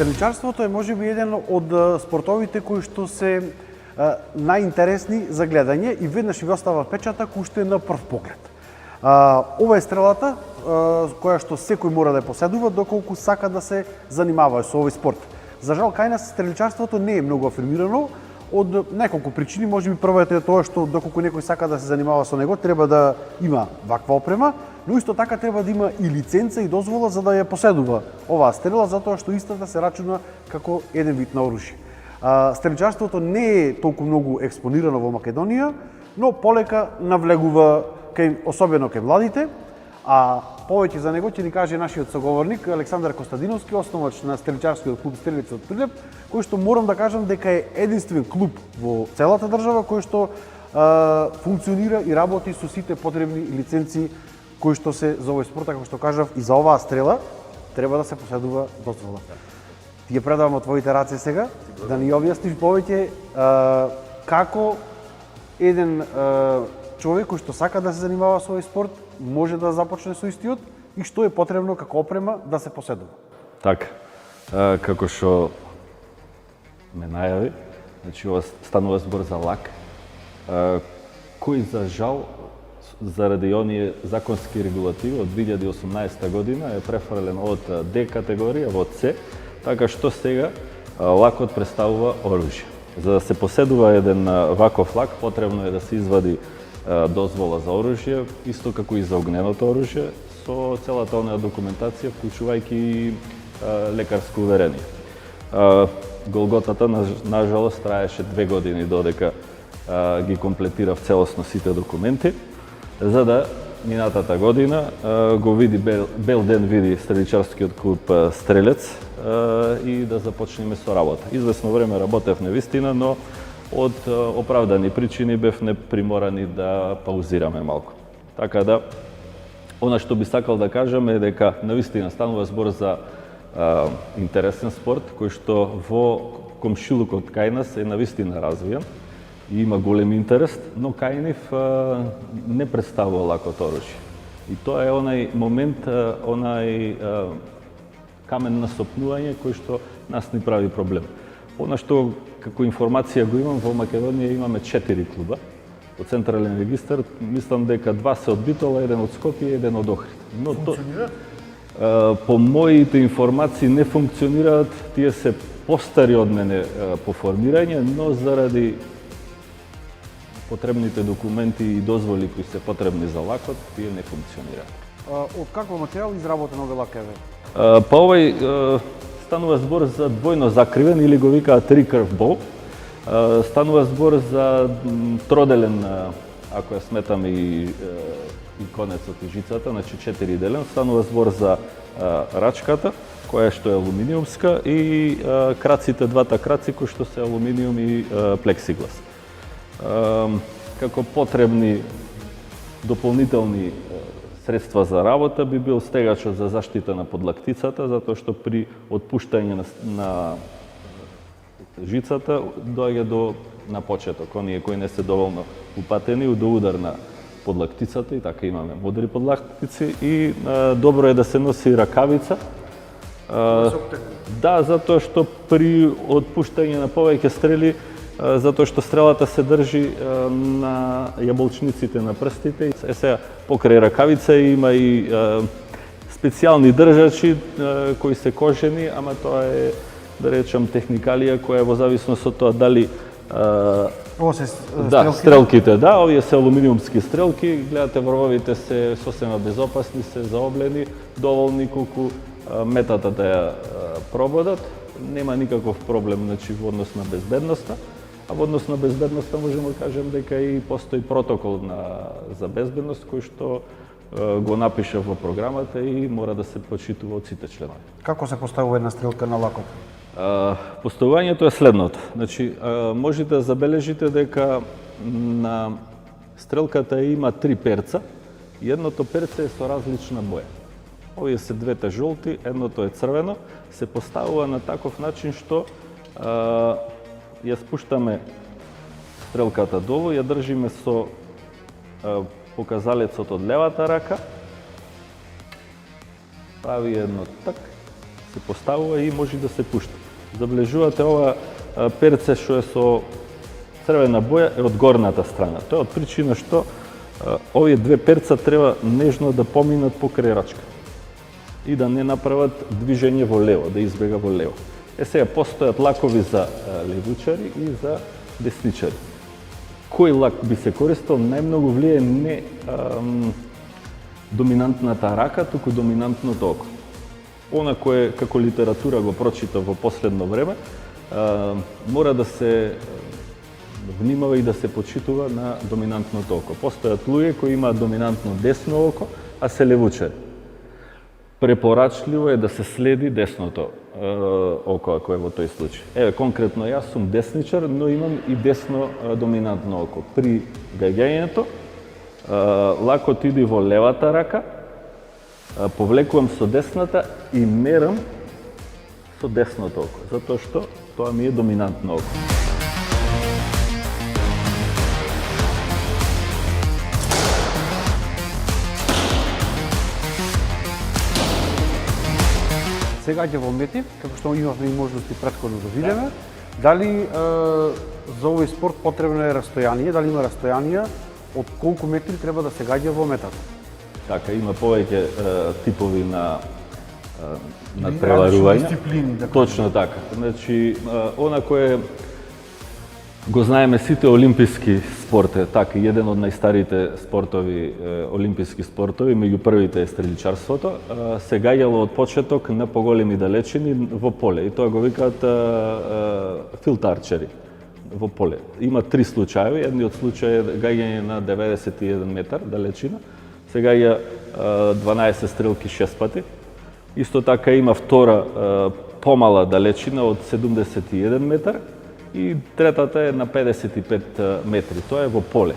Стреличарството е можеби еден од спортовите кои што се најинтересни за гледање и веднаш ви остава впечаток уште на прв поглед. Ова е стрелата која што секој мора да ја поседува доколку сака да се занимава со овој спорт. За жал, кај нас стреличарството не е многу афирмирано од неколку причини. Можеби првата е тоа што доколку некој сака да се занимава со него, треба да има ваква опрема, но исто така треба да има и лиценца и дозвола за да ја поседува оваа стрела, затоа што истата се рачуна како еден вид на оружје. Стреличарството не е толку многу експонирано во Македонија, но полека навлегува особено кај младите, а повеќе за него ќе ни каже нашиот соговорник Александар Костадиновски, основач на стреличарскиот клуб Стрелеци од Прилеп, кој што морам да кажам дека е единствен клуб во целата држава кој што функционира и работи со сите потребни лиценци кои што се за овој спорт, како што кажав, и за оваа стрела треба да се поседува дозвола. Ти ја предавам од твоите раце сега, да ни објасниш повеќе како еден човек кој што сака да се занимава со овој спорт може да започне со истиот и што е потребно како опрема да се поседува. Така, како што ме најави, значи ова станува збор за лак, кој за жал заради оние законски регулативи од 2018 година е префрлен од Д категорија во С, така што сега лакот представува оружје. За да се поседува еден ваков лак, потребно е да се извади дозвола за оружје, исто како и за огненото оружје, со целата онаа документација, вклучувајќи и лекарско уверение. Голготата, нажалост, траеше 2 години додека ги комплетирав целосно сите документи, за да минатата година го види бел ден види стреличарскиот клуб Стрелец и да започнеме со работа. Извесно време работев навистина, но од оправдани причини бевме приморани да паузираме малку. Така да, она што би сакал да кажам е дека навистина станува збор за интересен спорт, кој што во комшилукот кај нас е навистина развиен и има голем интерес, но кај нив не представува лакото оружје. И тоа е онај момент, онај камен на сопнување кој што нас ни прави проблем. Она што како информација го имам, во Македонија имаме 4 клуба. Во Централен регистар мислам дека 2 се од Битола, еден од Скопје и еден од Охрид. Но по моите информации не функционираат, тие се постари од мене по формирање, но заради потребните документи и дозволи кои се потребни за лакот, тие не функционираат. Од каков материјал изработен овој лак еве? Па овој станува збор за двојно закривен или го викаат recurve bow. Станува збор за троделен, ако ја сметам и конецот и жицата, значи 4 делен. Станува збор за рачката, која што е алуминиумска, и краците, двата краци кои што се алуминиум и плексиглас. Како потребни дополнителни средства за работа би бил стегачот за заштита на подлактицата, затоа што при отпуштање на жицата доаѓа на почеток. Оние кои не се доволно упатени до удар на подлактицата, и така имаме модри подлактици, и добро е да се носи ракавица. Да, затоа што при отпуштање на повеќе стрели, затоа што стрелата се држи на јаболчниците на прстите. Сега, покрај ракавица има и специјални држачи кои се кожени, ама тоа е, да речам, техникалија која во зависност од тоа дали стрелките, да, овие се алуминиумски стрелки, гледате врвовите се сосема безопасни, се заоблени, доволни колку метата да ја прободат, нема никаков проблем, значи, во однос на безбедноста. А во однос на безбедноста можеме да кажем дека и постои протокол за безбедност кој што го напиша во програмата и мора да се почитува од сите членови. Како се поставува една стрелка на лакот? Поставувањето е следното. Значи, можете да забележите дека на стрелката има 3 перца и едното перце е со различна боја. Овие се двете жолти, едното е црвено, се поставува на таков начин што ја спуштаме стрелката долу, ја држиме со показалецот од левата рака, прави едно так, се поставува и може да се пушта. Забележувате ова перце што е со црвена боја е од горната страна. Тоа е од причина што овие две перца треба нежно да поминат покрај рачка и да не направат движење во лево, да избега во лево. Сега постојат лакови за левучари и за десничари. Кој лак би се користел, најмногу влие не доминантната рака, туку доминантното око. Она кое како литература го прочита во последно време, мора да се внимава и да се почитува на доминантното око. Постојат луѓе кои имаат доминантно десно око, а се левучари. Препорачливо е да се следи десното око, ако е во тој случај. Еве, конкретно јас сум десничар, но имам и десно доминантно око. При гаѓањето, лакот иде во левата рака, повлекувам со десната и мерам со десното око, затоа што тоа ми е доминантно око. Сега ќе во мети, како што имавме и можности претходно да видиме, дали за овој спорт потребно е растојание, дали има растојанија од колку метри треба да се гаѓа во метата? Така, има повеќе типови на преварување. Дисциплини, да. Точно така. Значи, она кое го знаеме сите олимписки спорт е така, еден од најстарите спортови, олимписки спортови, меѓу првите е стреличарството, се гаѓало од почеток на поголеми далечини во поле и тоа го викаат field archery во поле. Има три случаи, едниот случај е гаѓање на 91 метар далечина, се гаѓа 12 стрелки 6 пати. Исто така има втора помала далечина од 71 метар и третата е на 55 метри. Тоа е во поле.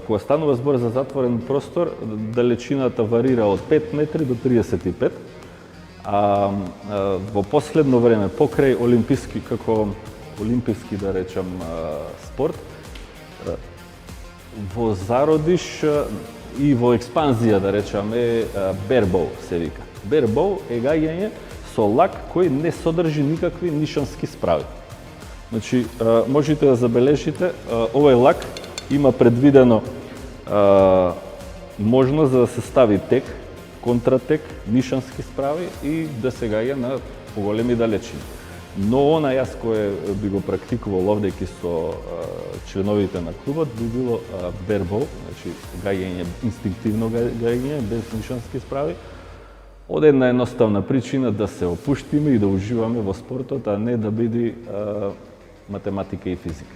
Кога станува збор за затворен простор, далечината варира од 5 метри до 35. А во последно време, покрај олимписки, како олимписки да речам спорт, во зародиш и во експанзија да речам е бербол се вика. Бербол е гаѓање со лак кој не содржи никакви нишански справи. Значи, можете да забележите, овој лак има предвидено можност да се стави тек, контратек, нишански справи и да се гаѓа на поголеми далечини. Но она јас кој би го практикувал овдеки со членовите на клубот би било бербол, значи гаѓање, инстинктивно гаѓање без нишански справи. Од една едноставна причина да се опуштиме и да уживаме во спортот, а не да биде математика и физика.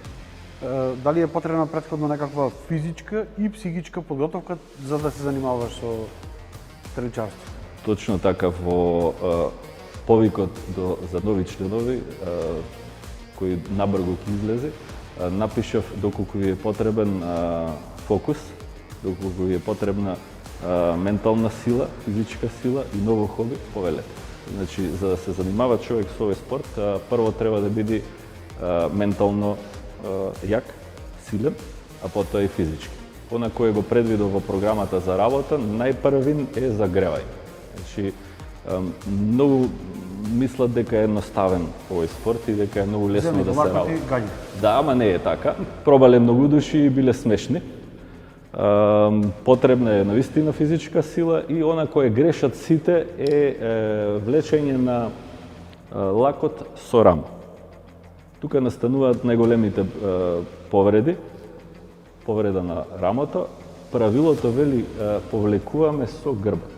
Дали е потребна претходно некаква физичка и психичка подготовка за да се занимаваш со стреличарство? Точно така, во повикот за нови членови, кој набрзо ќе излезе, напишав доколку ви е потребен фокус, доколку ви е потребна ментална сила, физичка сила и ново хоби, повелете. Значи, за да се занимава човек со овој спорт, прво треба да биде ментално јак, силен, а потоа и физички. Она кој го предвидел во програмата за работа, најпрвин е загревање. Значи, многу мислат дека е едноставен овој спорт и дека е многу лесно да се работи. Да, ама не е така. Пробале многу души и биле смешни. Потребна е навистина физичка сила и она кое грешат сите е влечење на лакот со рамо. Тука настануваат најголемите повреди, повреда на рамото. Правилото вели повлекуваме со грбот.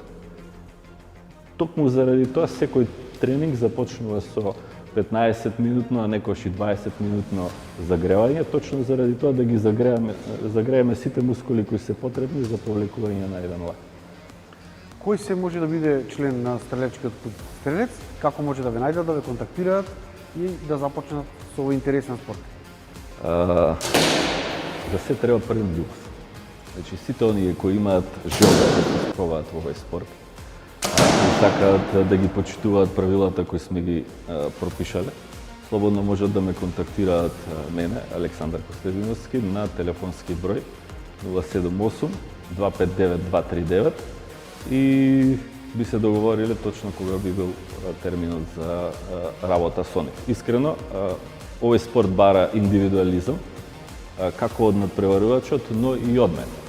Токму заради тоа секој тренинг започнува со 15 минутно, а некојаш и 20 минутно загревање, точно заради тоа да ги загрееме сите мускули кои се потребни за повлекување на еден лак. Кој се може да биде член на стрелечкиот клуб Стрелец? Како може да ве најдат, да ве контактираат и да започнат со овој интересен спорт? За се треба првен љубов. Значи, сите оние кои имаат желба да се спробаат во овој спорт, и сакаат да ги почитуваат правилата кои сме ги пропишале, слободно можат да ме контактираат мене, Александар Костадиновски, на телефонски број 078 259 239 и би се договориле точно кога би бил терминот за работа со нив. Искрено, овој спорт бара индивидуализам, како од надпреварувачот, но и од мене.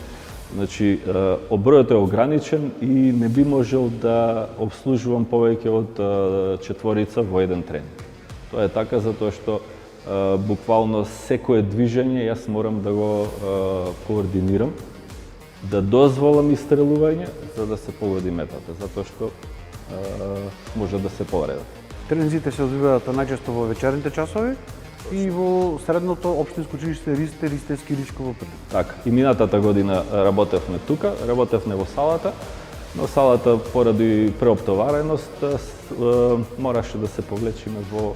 Значи, обројот е ограничен и не би можел да обслужувам повеќе од 4 во еден тренинг. Тоа е така затоа што буквално секое движење јас морам да го координирам, да дозволам истрелување за да се погоди метата, затоа што може да се повредат. Тренинзите се одвиваат најчесто во вечерните часови и во средното општинско училиште Ристевски Ричко во Прилеп. Така, и минатата година работевме тука, работевме во салата, но салата поради преоптовареност мораше да се повлечиме во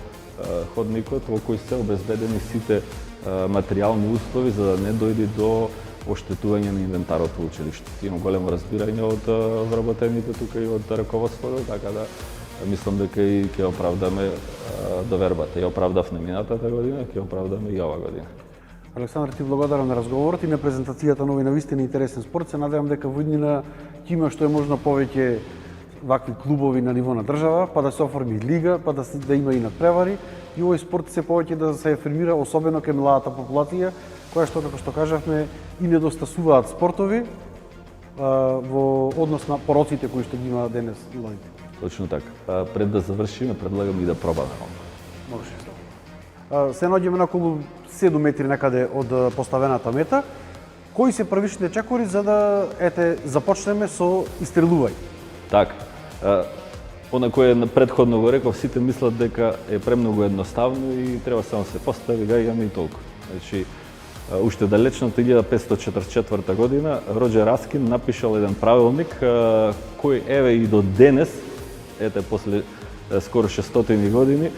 ходникот во кој се обезбедени сите материјални услови за да не дојде до оштетување на инвентарот во училиште. Имам големо разбирање од вработените тука и од раководството, така да мислам дека и ќе оправдаме довербата. Ја оправдавме минатата година, ќе оправдаме и ова година. Александар, ти благодарам на разговорот и на презентацијата на овој навистина интересен спорт. Се надевам дека во иднина ќе има што е можно повеќе вакви клубови на ниво на држава, па да се оформи лига, па да има и надпревари и овој спорт се повеќе да се афирмира, особено кај младата популација, која што, како што кажавме, и недостасуваат спортови во однос на пороците кои што ги има денес младите. Точно така. Пред да завршиме, предлагам и да пробаме. Може. Се наоѓаме на околу 7 метри некаде од поставената мета. Кои се првичните чекори за да започнеме со истрелување? Така. Она кое предходно го реков, сите мислат дека е премногу едноставно и треба само се постави гаѓаме и толку. Значи, уште далечно 1544 година Роџер Раскин напишал еден правилник кој еве и до денес, после скоро 600 години,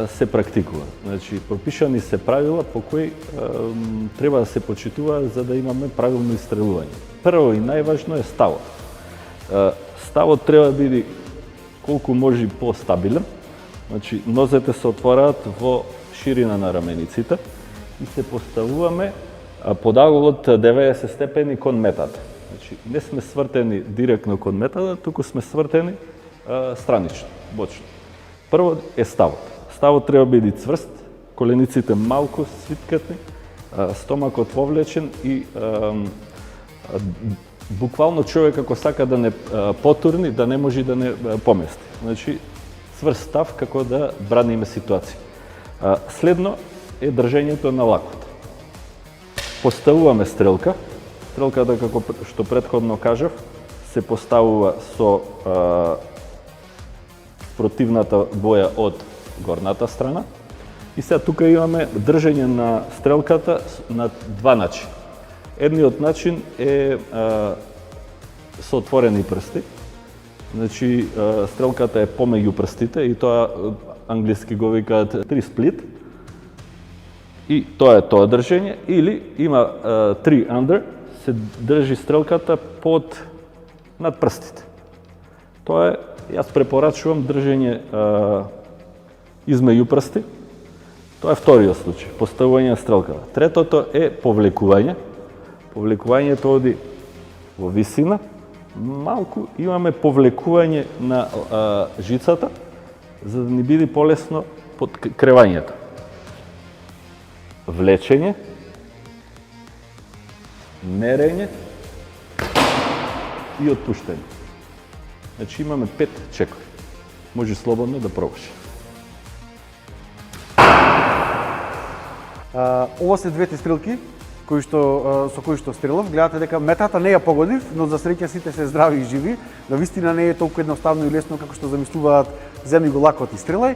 се практикува. Значи, пропишани се правила по кои треба да се почитува за да имаме правилно истрелување. Прво и најважно е ставот. Ставот треба да биде колку може по-стабилен. Значи, нозете се отвораат во ширина на рамениците и се поставуваме под ангол од 90 степени кон метата. Значи, не сме свртени директно кон метата, туку сме свртени странично, бочно. Прво е ставот. Ставот треба да биде цврст, колениците малку свиткатни, стомакот повлечен и буквално човек ако сака да не потурни, да не може да не помести. Значи, цврст став како да браниме ситуација. Следно е држењето на лакот. Поставуваме стрелка. Стрелката, како што претходно кажав, се поставува со противната боја од горната страна. И сега тука имаме држење на стрелката на два начини. Едниот начин е со отворени прсти. Значи, стрелката е помеѓу прстите и тоа англиски го викаат три сплит. И тоа е тоа држење. Или има три under, се држи стрелката над прстите. Тоа е, јас препорачувам држење измеѓу прсти. Тоа е вториот случај, поставување на стрелката. Третото е повлекување. Повлекувањето оди во висина. Малку имаме повлекување на жицата, за да ни биде полесно под кревањето. Влечење, мерење и отпуштање. Значи имаме 5 чекори. Може слободно да пробаш. Ова се двете стрелки со кои што стрелав. Гледате дека метата не ја погодив, но за среќа сите се здрави и живи. Навистина не е толку едноставно и лесно како што замислуваат земи го лакот и стрелај,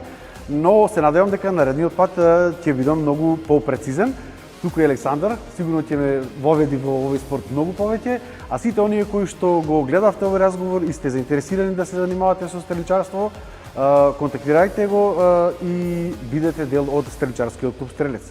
но се надевам дека наредниот пат ќе бидам многу попрецизен. Туку е Александар, сигурно ќе ме воведи во овој спорт многу повеќе, а сите оние кои што го гледавте овој разговор и сте заинтересирани да се занимавате со стреличарство, контактирајте го и бидете дел од стреличарскиот клуб Стрелец.